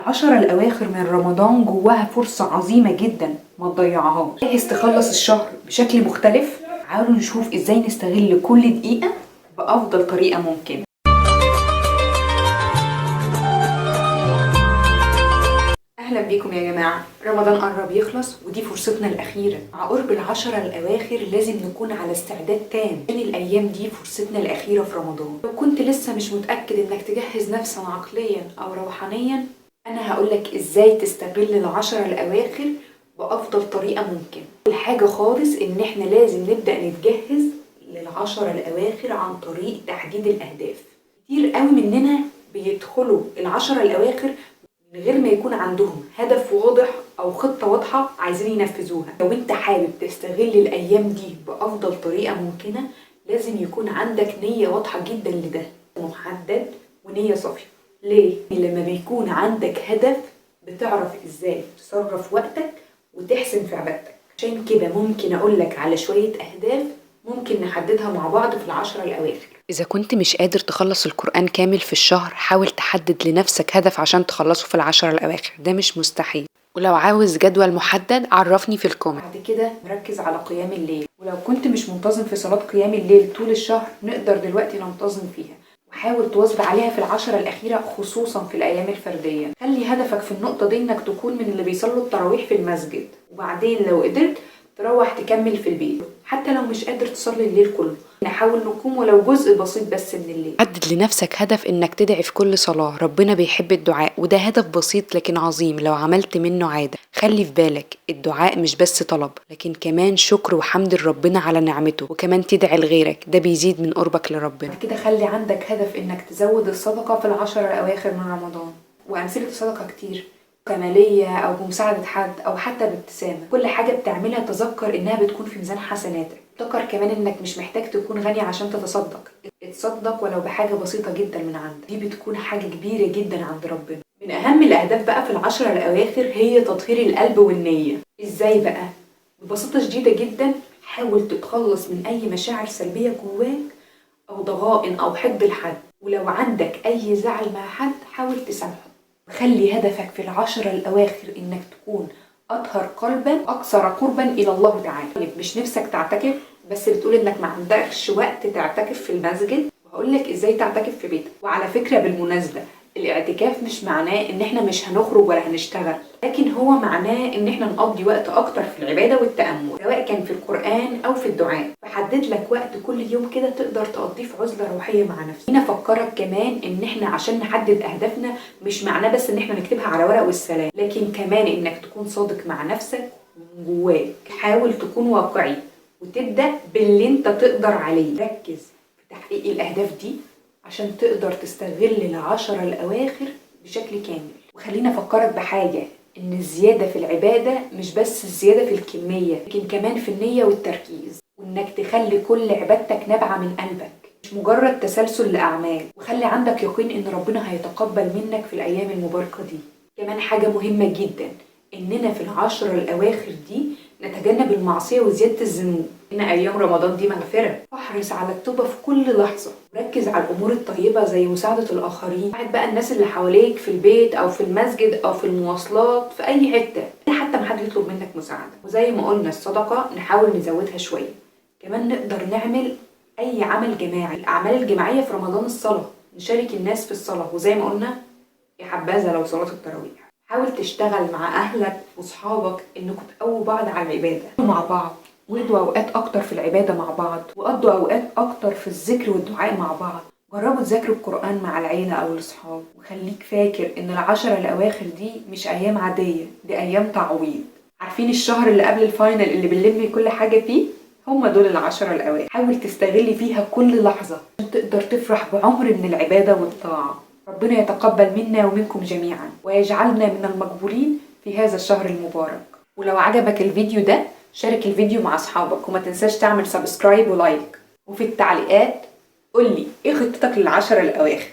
العشرة الأواخر من رمضان جواها فرصة عظيمة جدا، ما تضيعهاش. عايز تخلص الشهر بشكل مختلف؟ تعالوا نشوف ازاي نستغل كل دقيقة بأفضل طريقة ممكنة. أهلا بيكم يا جماعة. رمضان قرب يخلص ودي فرصتنا الأخيرة. مع قرب العشرة الأواخر لازم نكون على استعداد تام، لأن الأيام دي فرصتنا الأخيرة في رمضان. لو كنت لسه مش متأكد إنك تجهز نفسا عقليا أو روحانيا، أنا هقولك إزاي تستغل العشرة الأواخر بأفضل طريقة ممكن. أول حاجة خالص إن إحنا لازم نبدأ نتجهز للعشرة الأواخر عن طريق تحديد الأهداف. كتير قوي مننا بيدخلوا العشرة الأواخر من غير ما يكون عندهم هدف واضح أو خطة واضحة عايزين ينفذوها. لو انت حابب تستغل الأيام دي بأفضل طريقة ممكنة، لازم يكون عندك نية واضحة جدا لده، محدد ونية صافية. ليه؟ لما بيكون عندك هدف بتعرف ازاي تصرف وقتك وتحسن في عبادتك. عشان كده ممكن أقولك على شوية أهداف ممكن نحددها مع بعض في العشرة الأواخر. إذا كنت مش قادر تخلص القرآن كامل في الشهر، حاول تحدد لنفسك هدف عشان تخلصه في العشرة الأواخر، ده مش مستحيل. ولو عاوز جدول محدد عرفني في الكومنت. بعد كده نركز على قيام الليل، ولو كنت مش منتظم في صلاة قيام الليل طول الشهر نقدر دلوقتي ننتظم فيها، وحاول تواظب عليها في العشرة الأخيرة خصوصا في الأيام الفردية. خلي هدفك في النقطة دي إنك تكون من اللي بيصلوا التراويح في المسجد، وبعدين لو قدرت تروح تكمل في البيت حتى لو مش قادر تصلي الليل كله. نحاول نقوم ولو جزء بسيط بس من الليل. حدد لنفسك هدف انك تدعي في كل صلاة. ربنا بيحب الدعاء، وده هدف بسيط لكن عظيم لو عملت منه عادة. خلي في بالك الدعاء مش بس طلب، لكن كمان شكر وحمد لربنا على نعمته، وكمان تدعي لغيرك، ده بيزيد من قربك لربنا. كده خلي عندك هدف انك تزود الصدقة في العشرة الأواخر من رمضان، وأمثلة الصدقة كتير، كمالية أو بمساعدة حد أو حتى بابتسامة. كل حاجة بتعملها تذكر إنها بتكون في ميزان حسناتك. افتكر كمان إنك مش محتاج تكون غني عشان تتصدق. اتصدق ولو بحاجة بسيطة جدا من عندك، دي بتكون حاجة كبيرة جدا عند ربنا. من أهم الأهداف بقى في العشرة الأواخر هي تطهير القلب والنية. إزاي بقى؟ ببساطة شديدة جدا، حاول تتخلص من أي مشاعر سلبية جواك أو ضغائن أو حب لحد، ولو عندك أي زعل مع حد حاول تسامحه. خلي هدفك في العشرة الأواخر إنك تكون أطهر قلبا أكثر قربا إلى الله تعالى. مش نفسك تعتكف بس بتقول إنك ما عندكش وقت تعتكف في المسجد، وهقولك إزاي تعتكف في بيتك. وعلى فكرة بالمناسبة، الاعتكاف مش معناه إن إحنا مش هنخرج ولا هنشتغل، لكن هو معناه إن إحنا نقضي وقت أكتر في العبادة والتأمل، سواء كان في القرآن أو في الدعاء. فحدد لك وقت كل يوم كده تقدر تقضيه في عزلة روحية مع نفسك. هنا أفكرك كمان إن إحنا عشان نحدد أهدافنا مش معناه بس إن إحنا نكتبها على ورق والسلام، لكن كمان إنك تكون صادق مع نفسك من جواك. حاول تكون واقعي وتبدأ باللي أنت تقدر عليه. ركز في تحقيق الأهداف دي عشان تقدر تستغل العشرة الأواخر بشكل كامل. وخلينا أفكرك بحاجة، إن الزيادة في العبادة مش بس الزيادة في الكمية، لكن كمان في النية والتركيز، وإنك تخلي كل عبادتك نابعة من قلبك مش مجرد تسلسل لأعمال. وخلي عندك يقين إن ربنا هيتقبل منك في الأيام المباركة دي. كمان حاجة مهمة جدا، إننا في العشرة الأواخر دي نتجنب المعصية وزيادة الذنوب، إن أيام رمضان دي مغفرة. احرص على التوبة في كل لحظة، ركز على الأمور الطيبة زي مساعدة الآخرين. ساعد بقى الناس اللي حواليك في البيت أو في المسجد أو في المواصلات في أي حتة، حتى ما حد يطلب منك مساعدة. وزي ما قلنا الصدقة نحاول نزودها شوية. كمان نقدر نعمل أي عمل جماعي. الأعمال الجماعية في رمضان الصلاة، نشارك الناس في الصلاة، وزي ما قلنا يا حبذا لو صلاة التراويح. حاول تشتغل مع أهلك وصحابك إنكم تقووا بعض على العبادة مع بعض، وقضوا أوقات أكتر في العبادة مع بعض، وقضوا أوقات أكتر في الذكر والدعاء مع بعض. جربوا تذاكروا القرآن مع العيلة أو الأصحاب. وخليك فاكر إن العشرة الأواخر دي مش أيام عادية، دي أيام تعويض. عارفين الشهر اللي قبل الفاينل اللي بنلم كل حاجة فيه؟ هم دول العشرة الأواخر. حاول تستغلي فيها كل لحظة عشان تقدر تفرح بعمر من العبادة والطاعة. ربنا يتقبل منا ومنكم جميعا، ويجعلنا من المقبولين في هذا الشهر المبارك. ولو عجبك الفيديو ده شارك الفيديو مع أصحابك، وما تنساش تعمل سبسكرايب ولايك، وفي التعليقات قولي إيه خطتك للعشرة الأواخر.